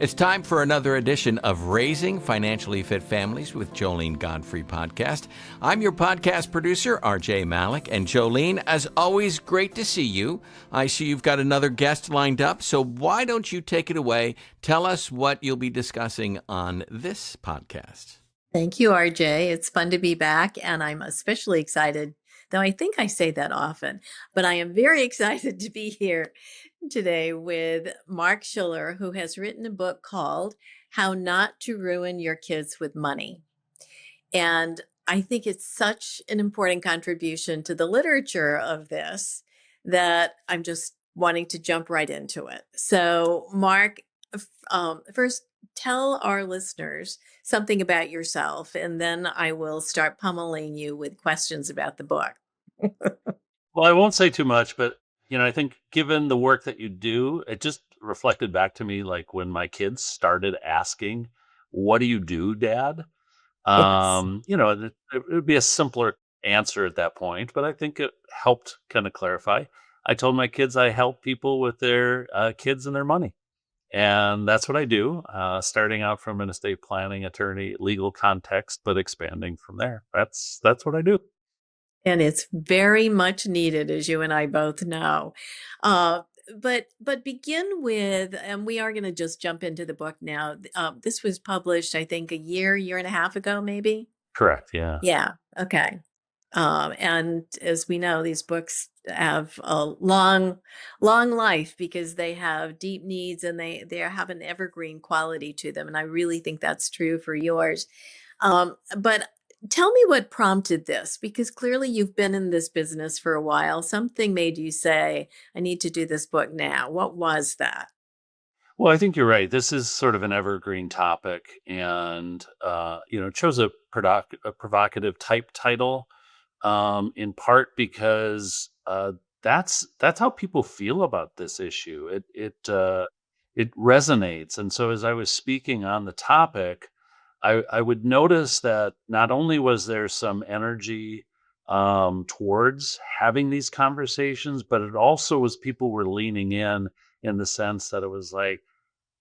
It's time for another edition of Raising Financially Fit Families with Joline Godfrey podcast. I'm your podcast producer, RJ Malik, and Joline, as always, great to see you. I see you've got another guest lined up, so why don't you take it away? Tell us what you'll be discussing on this podcast. Thank you, RJ. It's fun to be back, and I'm especially excited, though I think I say that often, but I am very excited to be here today with Mark Shiller, who has written a book called How Not to Ruin Your Kids with Money. And I think it's such an important contribution to the literature of this that I'm just wanting to jump right into it. So, Mark, first tell our listeners something about yourself, and then I will start pummeling you with questions about the book. Well, I won't say too much, but I think given the work that you do, it just reflected back to me like when my kids started asking, "What do you do, Dad?" Yes. It would be a simpler answer at that point, but I think it helped kind of clarify. I told my kids I help people with their kids and their money. And that's what I do, starting out from an estate planning attorney, legal context, but expanding from there. That's what I do. And it's very much needed, as you and I both know. Uh, but begin with, and we are going to just jump into the book now. This was published, I think, year and a half ago, maybe. Correct. Yeah. Yeah. Okay. And as we know, these books have a long life because they have deep needs and they have an evergreen quality to them. And I really think that's true for yours. But tell me what prompted this, because clearly you've been in this business for a while. Something made you say, I need to do this book now. What was that? Well, I think you're right. This is sort of an evergreen topic, and chose a provocative type title, in part because that's how people feel about this issue. It resonates, and so as I was speaking on the topic, I would notice that not only was there some energy towards having these conversations, but it also was people were leaning in the sense that it was like,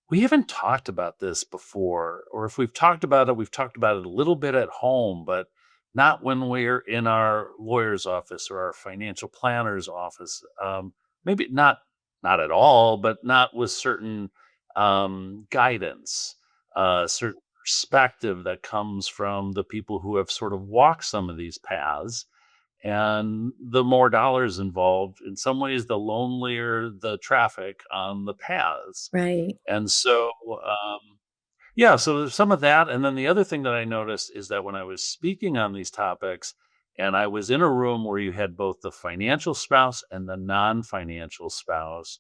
we haven't talked about this before, or if we've talked about it, we've talked about it a little bit at home, but not when we're in our lawyer's office or our financial planner's office. Maybe not at all, but not with certain guidance, certain perspective that comes from the people who have sort of walked some of these paths. And the more dollars involved, in some ways, the lonelier the traffic on the paths. Right. And so, yeah, so there's some of that. And then the other thing that I noticed is that when I was speaking on these topics, and I was in a room where you had both the financial spouse and the non-financial spouse,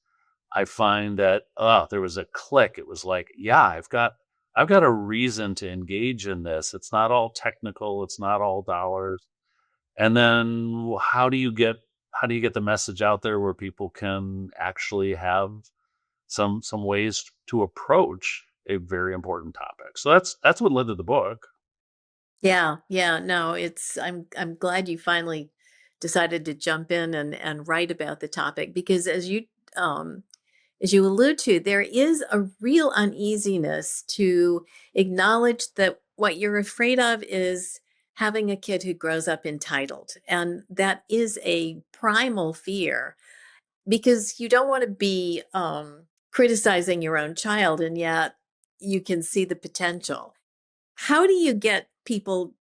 I find that there was a click. It was like, yeah, I've got a reason to engage in this. It's not all technical. It's not all dollars. And then how do you get the message out there where people can actually have some ways to approach a very important topic. So that's what led to the book. Yeah, yeah, no, I'm glad you finally decided to jump in and write about the topic because as you allude to, there is a real uneasiness to acknowledge that what you're afraid of is having a kid who grows up entitled. And that is a primal fear because you don't want to be criticizing your own child, and yet you can see the potential. How do you get people?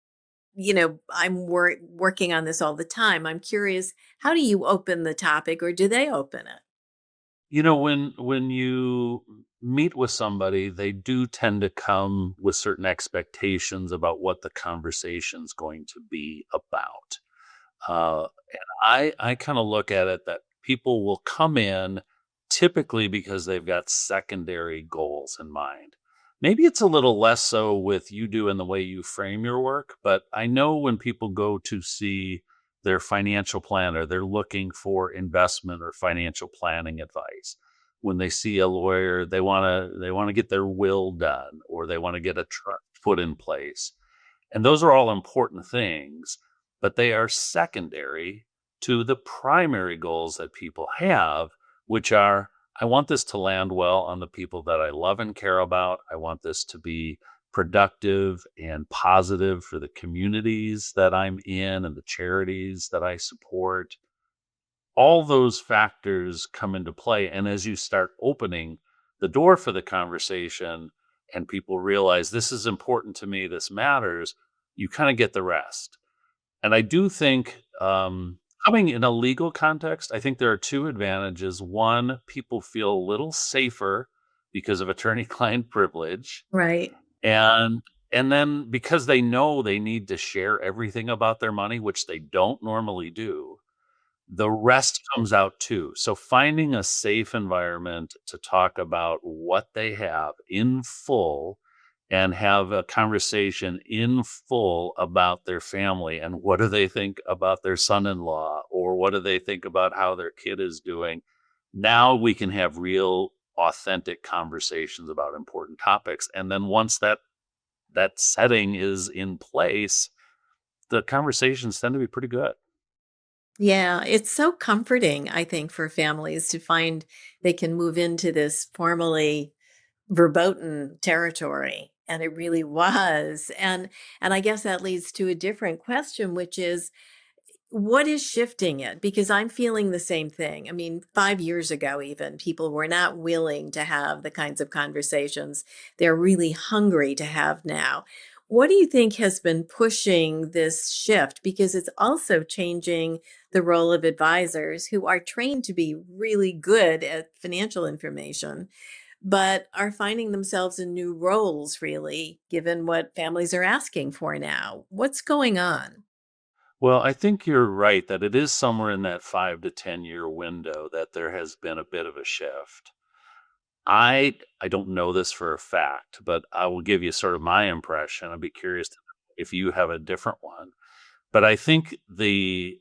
Working on this all the time. I'm curious, how do you open the topic or do they open it? When you meet with somebody, they do tend to come with certain expectations about what the conversation's going to be about. And I kind of look at it that people will come in typically because they've got secondary goals in mind. Maybe it's a little less so with you doing the way you frame your work, but I know when people go to see their financial planner, they're looking for investment or financial planning advice. When they see a lawyer, they want to get their will done or they want to get a trust put in place. And those are all important things, but they are secondary to the primary goals that people have, which are I want this to land well on the people that I love and care about. I want this to be productive and positive for the communities that I'm in and the charities that I support. All those factors come into play. And as you start opening the door for the conversation and people realize this is important to me, this matters, you kind of get the rest. And I do think, coming in a legal context, I think there are two advantages. One, people feel a little safer because of attorney-client privilege, Right. and and then because they know they need to share everything about their money, which they don't normally do, the rest comes out too. So finding a safe environment to talk about what they have in full and have a conversation in full about their family and what do they think about their son-in-law or what do they think about how their kid is doing. Now we can have real authentic conversations about important topics. And then once that setting is in place, the conversations tend to be pretty good. Yeah, it's so comforting, I think, for families to find they can move into this formally verboten territory. And it really was. And I guess that leads to a different question, which is what is shifting it? Because I'm feeling the same thing. I mean, 5 years ago, even people were not willing to have the kinds of conversations they're really hungry to have now. What do you think has been pushing this shift? Because it's also changing the role of advisors who are trained to be really good at financial information, but are finding themselves in new roles, really, given what families are asking for now. What's going on? Well, I think you're right that it is somewhere in that 5 to 10-year window that there has been a bit of a shift. I don't know this for a fact, but I will give you sort of my impression. I'd be curious to know if you have a different one. But I think the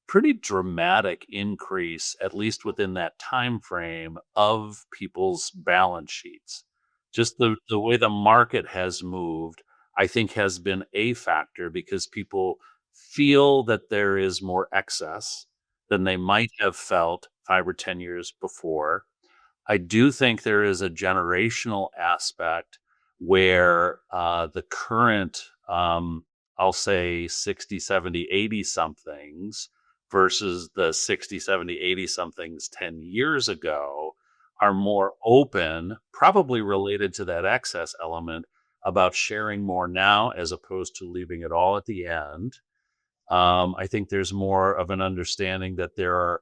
pretty dramatic increase, at least within that time frame, of people's balance sheets, just the way the market has moved, I think has been a factor because people feel that there is more excess than they might have felt 5 or 10 years before. I do think there is a generational aspect where the current, I'll say 60, 70, 80 somethings versus the 60, 70, 80 somethings 10 years ago are more open, probably related to that excess element about sharing more now as opposed to leaving it all at the end. I think there's more of an understanding that there are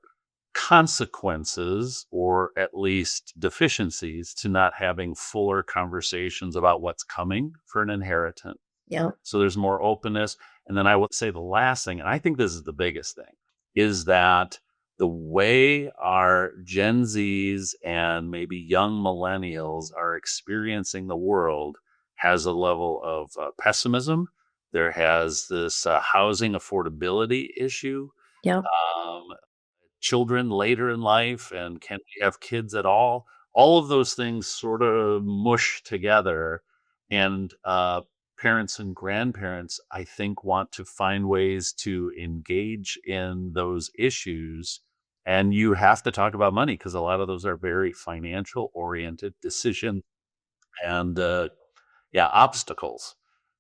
consequences or at least deficiencies to not having fuller conversations about what's coming for an inheritance. Yeah. So there's more openness. And then I would say the last thing, and I think this is the biggest thing, is that the way our Gen Zs and maybe young millennials are experiencing the world has a level of pessimism. There has this housing affordability issue. Yeah. Um, Children later in life and can we have kids at all of those things sort of mush together and parents and grandparents I think want to find ways to engage in those issues, and you have to talk about money because a lot of those are very financial oriented decisions and yeah, obstacles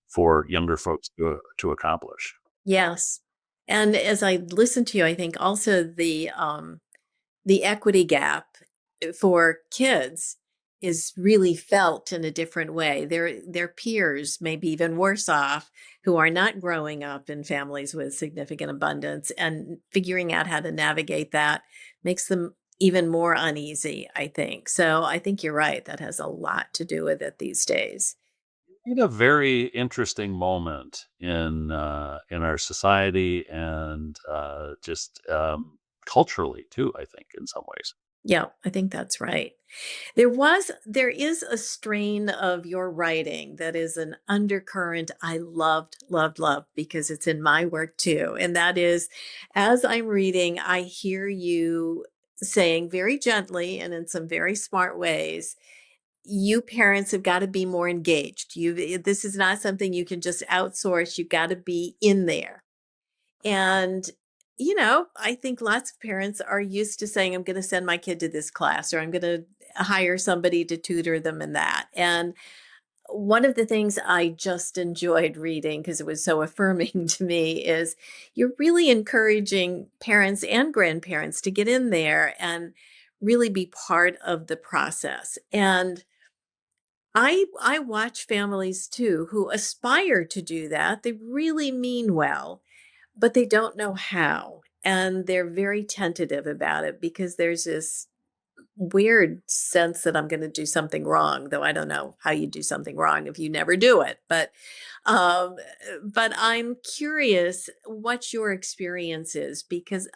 for younger folks to accomplish. Yes. And as I listen to you, I think also the equity gap for kids is really felt in a different way. Their peers may be even worse off who are not growing up in families with significant abundance, and figuring out how to navigate that makes them even more uneasy, I think. So I think you're right. That has a lot to do with it these days. In a very interesting moment in our society and just culturally too. I think in some ways. Yeah, I think that's right. There is a strain of your writing that is an undercurrent I loved, loved, loved because it's in my work too. And that is, as I'm reading, I hear you saying very gently and in some very smart ways, you parents have got to be more engaged. This is not something you can just outsource. You got to be in there. And I think lots of parents are used to saying, I'm going to send my kid to this class, or I'm going to hire somebody to tutor them in that. And one of the things I just enjoyed reading because it was so affirming to me is you're really encouraging parents and grandparents to get in there and really be part of the process. And I watch families too who aspire to do that. They really mean well, but they don't know how. And they're very tentative about it because there's this weird sense that I'm going to do something wrong, though I don't know how you do something wrong if you never do it. Um, but I'm curious what your experience is because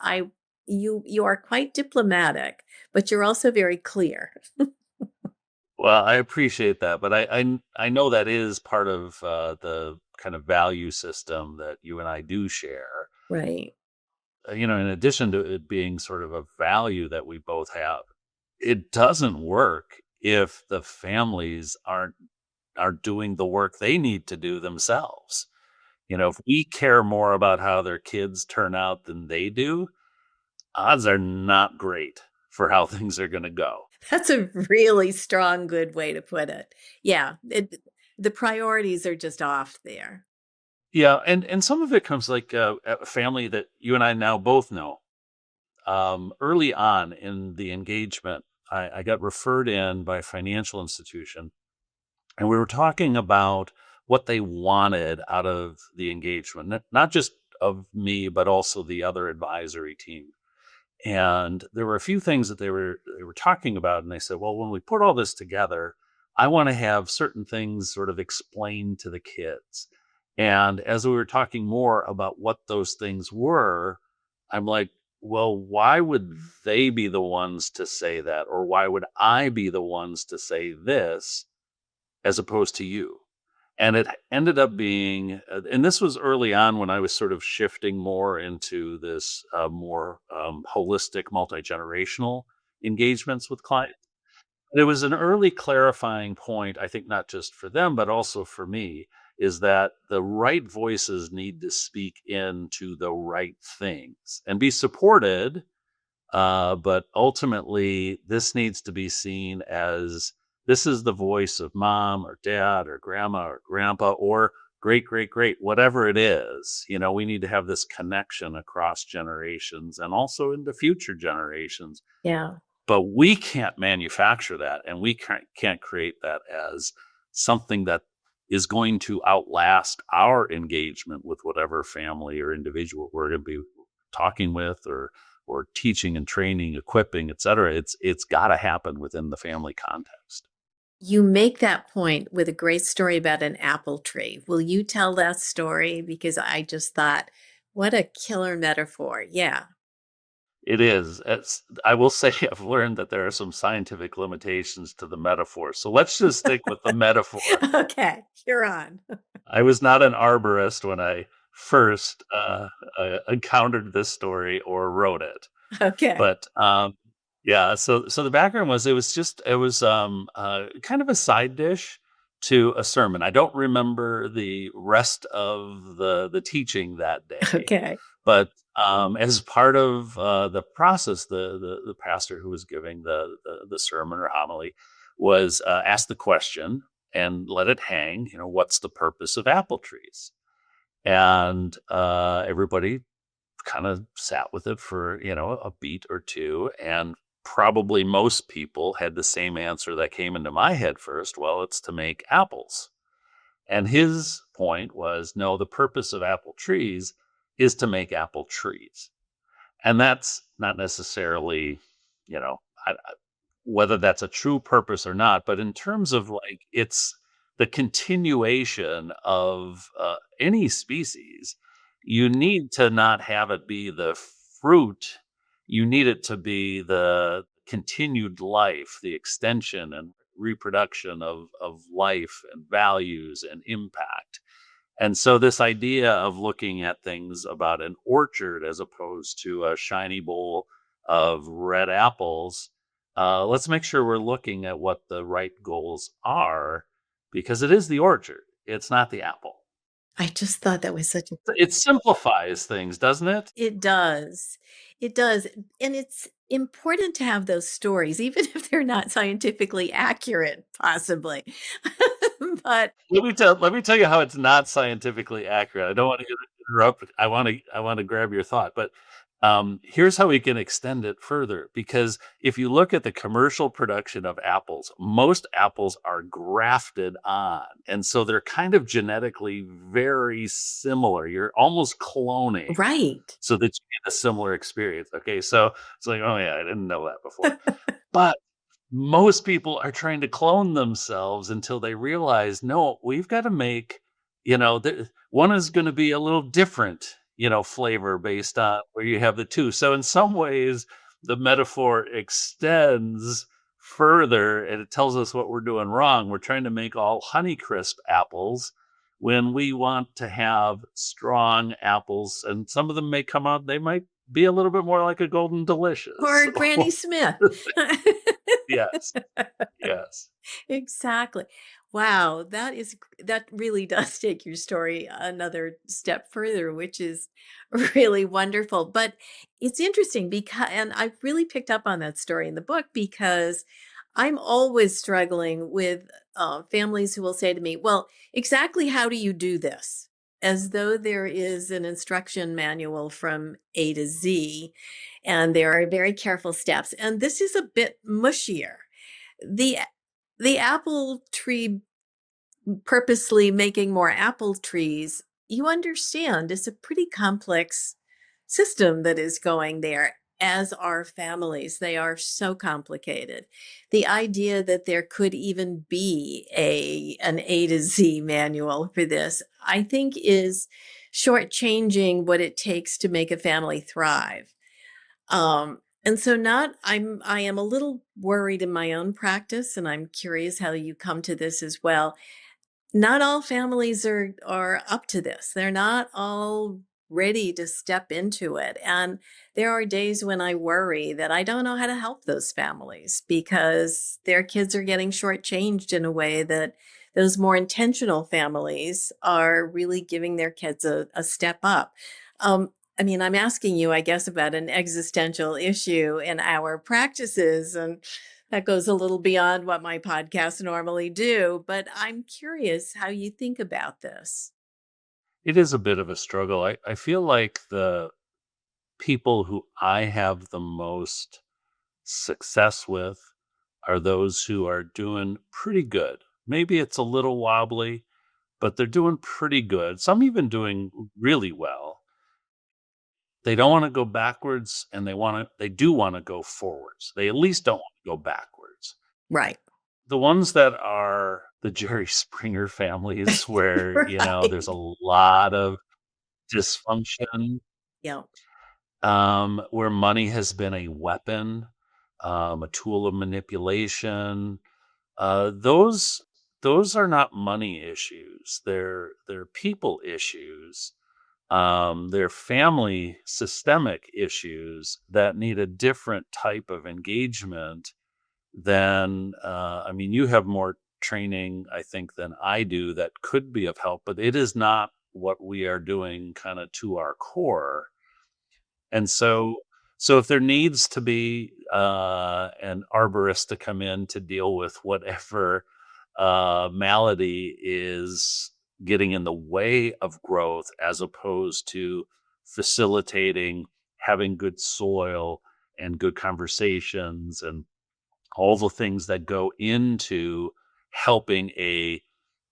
you are quite diplomatic, but you're also very clear. Well, I appreciate that, but I know that is part of the kind of value system that you and I do share. Right. In addition to it being sort of a value that we both have, it doesn't work if the families are doing the work they need to do themselves. If we care more about how their kids turn out than they do, odds are not great for how things are going to go. That's a really strong, good way to put it. Yeah. The priorities are just off there. Yeah, and some of it comes like a family that you and I now both know. Early on in the engagement, I got referred in by a financial institution, and we were talking about what they wanted out of the engagement, not just of me, but also the other advisory team. And there were a few things that they were talking about, and they said, "Well, when we put all this together, I want to have certain things sort of explained to the kids." And as we were talking more about what those things were, I'm like, "Well, why would they be the ones to say that, or why would I be the ones to say this as opposed to you?" And it ended up being, and this was early on when I was sort of shifting more into this more holistic, multi generational engagements with clients. And it was an early clarifying point, I think, not just for them, but also for me, is that the right voices need to speak into the right things and be supported, but ultimately, this needs to be seen as this is the voice of mom or dad or grandma or grandpa or great, great, great, whatever it is. We need to have this connection across generations and also into future generations. Yeah. But we can't manufacture that, and we can't create that as something that is going to outlast our engagement with whatever family or individual we're going to be talking with, or teaching and training, equipping, et cetera. It's got to happen within the family context. You make that point with a great story about an apple tree. Will you tell that story? Because I just thought, what a killer metaphor. Yeah. It is. I will say I've learned that there are some scientific limitations to the metaphor. So let's just stick with the metaphor. Okay, you're on. I was not an arborist when I first encountered this story or wrote it. Okay. But yeah, so the background was it was kind of a side dish to a sermon. I don't remember the rest of the teaching that day, Okay. but as part of the process, the pastor who was giving the sermon or homily was asked the question and let it hang. What's the purpose of apple trees? And everybody kind of sat with it for a beat or two, and probably most people had the same answer that came into my head first. Well, it's to make apples. And his point was, no, the purpose of apple trees is to make apple trees. And that's not necessarily, you know whether that's a true purpose or not, but in terms of like it's the continuation of any species, you need to not have it be the fruit. You need it to be the continued life, the extension and reproduction of life and values and impact. And so, this idea of looking at things about an orchard as opposed to a shiny bowl of red apples, let's make sure we're looking at what the right goals are, because it is the orchard, it's not the apple. I just thought that was such a It simplifies things, doesn't it? it does. It does. And it's important to have those stories, even if they're not scientifically accurate, possibly. But Let me tell you how it's not scientifically accurate. I don't want to interrupt. I want to grab your thought, but here's how we can extend it further. Because if you look at the commercial production of apples, most apples are grafted on, and so they're kind of genetically very similar. You're almost cloning right. so that you get a similar experience. Okay, so it's like, oh yeah, I didn't know that before, but most people are trying to clone themselves until they realize, no, we've got to make, one is going to be a little different, flavor based on where you have the two. So in some ways, the metaphor extends further and it tells us what we're doing wrong. We're trying to make all Honeycrisp apples when we want to have strong apples, and some of them may come out, they might be a little bit more like a Golden Delicious. Or Granny Smith. Yes. Yes. Exactly. Wow, that really does take your story another step further, which is really wonderful. But it's interesting because, and I really picked up on that story in the book because I'm always struggling with families who will say to me, "Well, exactly how do you do this?" As though there is an instruction manual from A to Z, and there are very careful steps. And this is a bit mushier. The the apple tree purposely making more apple trees, you understand it's a pretty complex system that is going there, as are families. They are so complicated. The idea that there could even be an A to Z manual for this, I think is shortchanging what it takes to make a family thrive. And so not I am a little worried in my own practice, and I'm curious how you come to this as well. Not all families are up to this. They're not all ready to step into it. And there are days when I worry that I don't know how to help those families because their kids are getting shortchanged in a way that those more intentional families are really giving their kids a step up. I mean, I'm asking you, I guess, about an existential issue in our practices. And that goes a little beyond what my podcasts normally do, but I'm curious how you think about this. It is a bit of a struggle. I feel like the people who I have the most success with are those who are doing pretty good. Maybe it's a little wobbly, but they're doing pretty good. Some even doing really well. They don't want to go backwards and they do want to go forwards. They at least don't want to go backwards. Right. The ones that are the Jerry Springer families where, there's a Right. lot of dysfunction, Yeah. where money has been a weapon, a tool of manipulation. Those are not money issues. They're people issues. They're family systemic issues that need a different type of engagement than. I mean, you have more training, I think, than I do that could be of help, but it is not what we are doing kind of to our core. And so if there needs to be, an arborist to come in to deal with whatever, malady is getting in the way of growth as opposed to facilitating having good soil and good conversations and all the things that go into helping a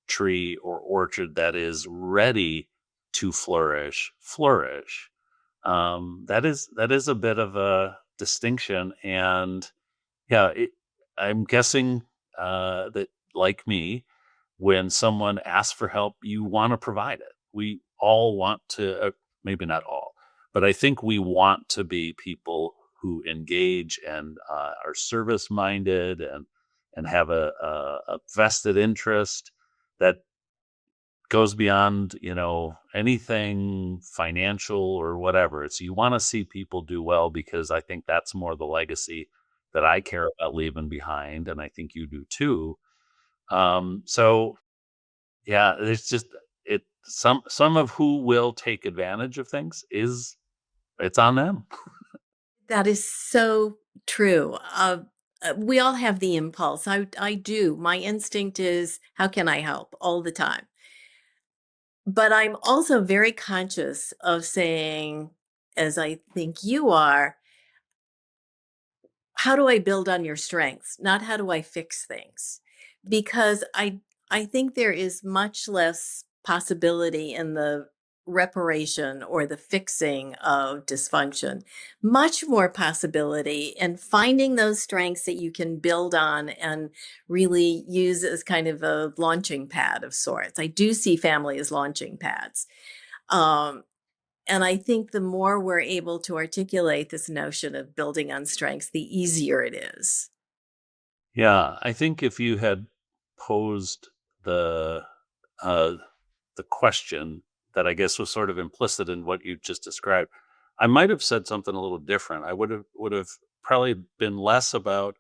tree or orchard that is ready to flourish. That is a bit of a distinction, and yeah, I'm guessing that, like me, when someone asks for help, you want to provide it. We all want to, maybe not all, but I think we want to be people who engage and are service minded and have a vested interest that goes beyond, anything financial or whatever. It's you want to see people do well because I think that's more the legacy that I care about leaving behind, and I think you do too. So yeah, it's just some of who will take advantage of things it's on them. That is so true. We all have the impulse. I do. My instinct is, how can I help all the time? But I'm also very conscious of saying, as I think you are, how do I build on your strengths, not how do I fix things? Because I think there is much less possibility in the reparation or the fixing of dysfunction, much more possibility in finding those strengths that you can build on and really use as kind of a launching pad of sorts. I do see family as launching pads. Um, and I think the more we're able to articulate this notion of building on strengths, the easier it is. Yeah, I think if you had posed the uh, the question that I guess was sort of implicit in what you just described, I might have said something a little different. I would have probably been less about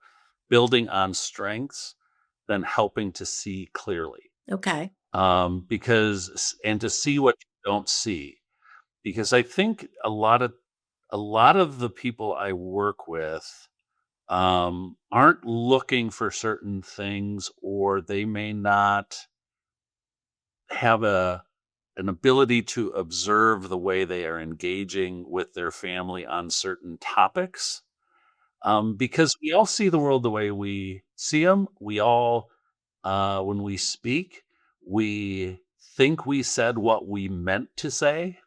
building on strengths than helping to see clearly. Okay. Because and to see what you don't see. Because I think a lot of the people I work with aren't looking for certain things, or they may not have an ability to observe the way they are engaging with their family on certain topics. Because we all see the world the way we see them. We all, when we speak, we think we said what we meant to say,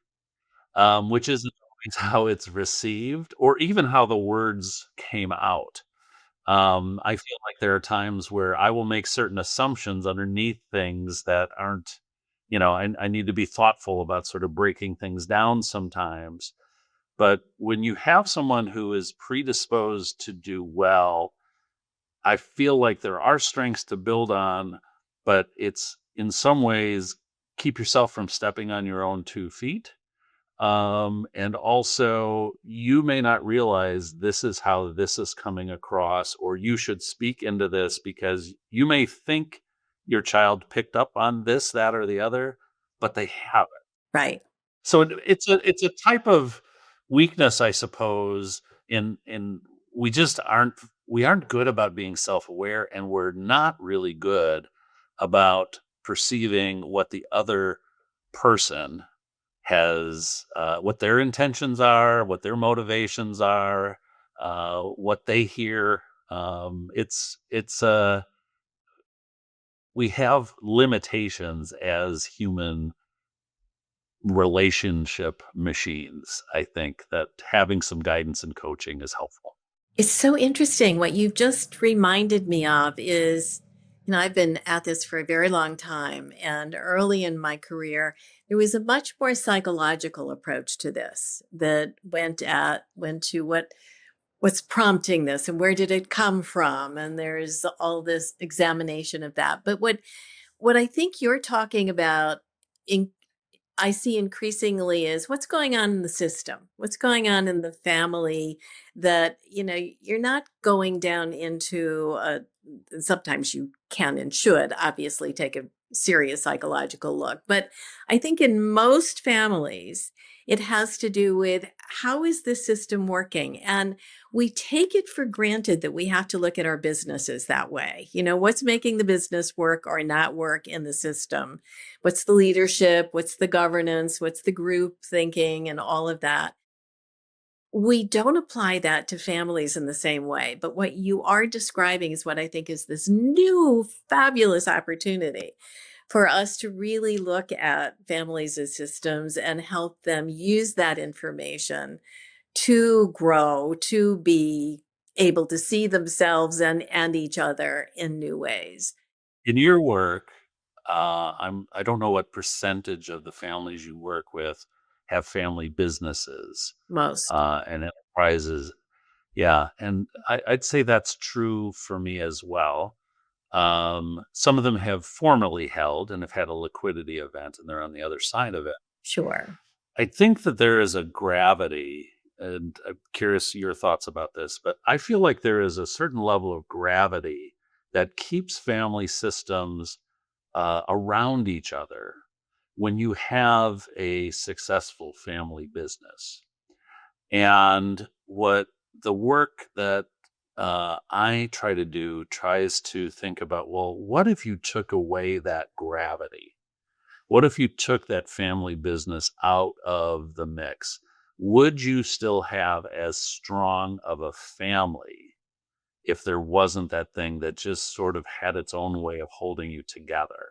which isn't always how it's received, or even how the words came out. I feel like there are times where I will make certain assumptions underneath things that aren't, I need to be thoughtful about sort of breaking things down sometimes. But when you have someone who is predisposed to do well, I feel like there are strengths to build on, but it's in some ways keep yourself from stepping on your own 2 feet. And also, you may not realize this is how this is coming across, or you should speak into this because you may think your child picked up on this, that, or the other, but they haven't. Right. So it's a type of weakness, I suppose. In we aren't good about being self aware, and we're not really good about perceiving what the other person what their intentions are, what their motivations are, what they hear. We have limitations as human relationship machines. I think that having some guidance and coaching is helpful. It's so interesting. What you've just reminded me of is, I've been at this for a very long time. And early in my career, there was a much more psychological approach to this that went to what's prompting this and where did it come from? And there's all this examination of that. But what I think you're talking about in I see increasingly is what's going on in the system, what's going on in the family that, you're not going down into sometimes you can and should obviously take a serious psychological look. But I think in most families, it has to do with how is this system working? And we take it for granted that we have to look at our businesses that way. What's making the business work or not work in the system? What's the leadership? What's the governance? What's the group thinking and all of that? We don't apply that to families in the same way. But what you are describing is what I think is this new fabulous opportunity for us to really look at families as systems and help them use that information to grow, to be able to see themselves and each other in new ways. In your work, I don't know what percentage of the families you work with have family businesses Most. and enterprises. Yeah, and I'd say that's true for me as well. Some of them have formally held and have had a liquidity event, and they're on the other side of it. Sure. I think that there is a gravity, and I'm curious your thoughts about this, but I feel like there is a certain level of gravity that keeps family systems around each other. when you have a successful family business. And what the work that I try to do tries to think about, well, what if you took away that gravity? What if you took that family business out of the mix? Would you still have as strong of a family if there wasn't that thing that just sort of had its own way of holding you together?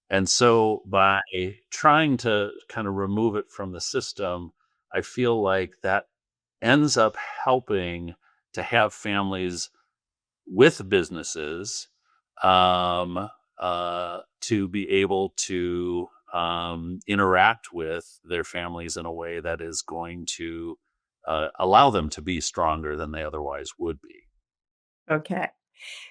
And so by trying to kind of remove it from the system, I feel like that ends up helping to have families with businesses to be able to interact with their families in a way that is going to allow them to be stronger than they otherwise would be. Okay.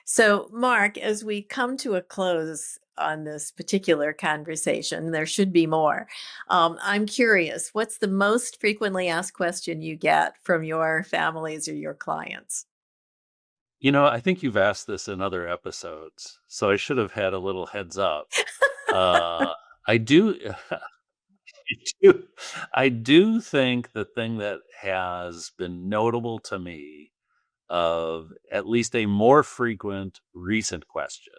So, Mark, as we come to a close on this particular conversation, there should be more. I'm curious, what's the most frequently asked question you get from your families or your clients? I think you've asked this in other episodes, so I should have had a little heads up. Uh, I do, do, I do think the thing that has been notable to me of at least a more frequent recent question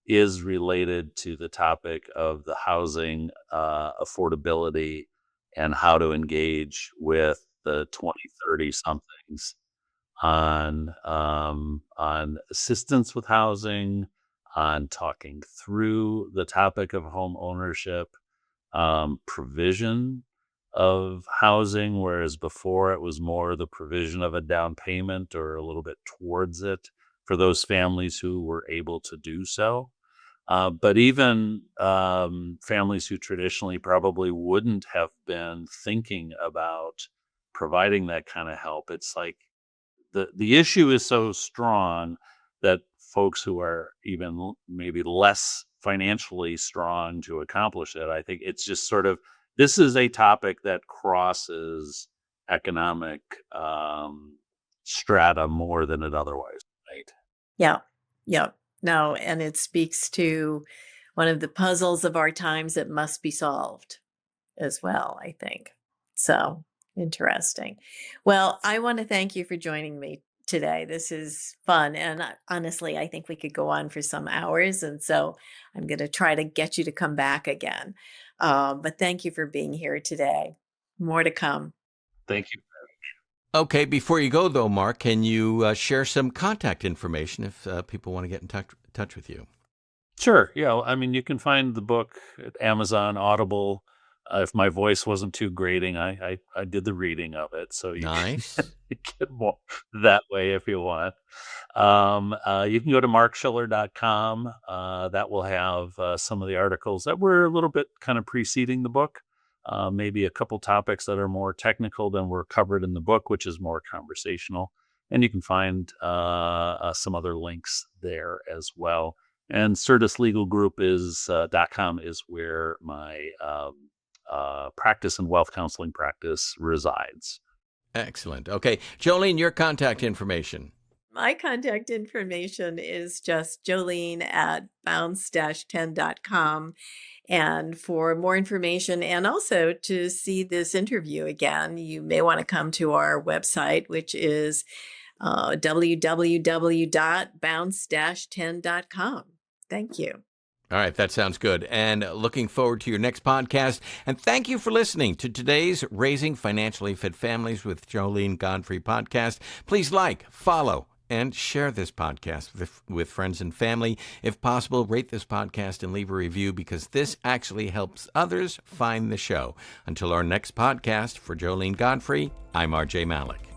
is related to the topic of the housing affordability and how to engage with the 2030 somethings on assistance with housing, on talking through the topic of home ownership, provision of housing, whereas before it was more the provision of a down payment or a little bit towards it for those families who were able to do so. But even families who traditionally probably wouldn't have been thinking about providing that kind of help, it's like the issue is so strong that folks who are even maybe less financially strong to accomplish it, I think it's just sort of this is a topic that crosses economic strata more than it otherwise might. Yeah. Yeah. No, and it speaks to one of the puzzles of our times that must be solved as well, I think. So interesting. Well, I want to thank you for joining me today. This is fun. And honestly, I think we could go on for some hours. And so I'm going to try to get you to come back again. But thank you for being here today. More to come. Thank you. Okay, before you go, though, Mark, can you share some contact information if people want to get in touch with you? Sure. Yeah. I mean, you can find the book at Amazon, Audible. If my voice wasn't too grating, I did the reading of it, so you can Nice. get more that way if you want. You can go to markshiller.com. That will have some of the articles that were a little bit kind of preceding the book. Maybe a couple topics that are more technical than were covered in the book, which is more conversational. And you can find some other links there as well. And Certus Legal Group is .com is where my practice and wealth counseling practice resides. Excellent. Okay, Joline, your contact information. My contact information is just Joline at bounce-10.com. And for more information and also to see this interview again, you may want to come to our website, which is www.bounce-10.com. Thank you. All right, that sounds good. And looking forward to your next podcast. And thank you for listening to today's Raising Financially Fit Families with Joline Godfrey podcast. Please like, follow, and share this podcast with friends and family. If possible, rate this podcast and leave a review because this actually helps others find the show. Until our next podcast, for Joline Godfrey, I'm RJ Malik.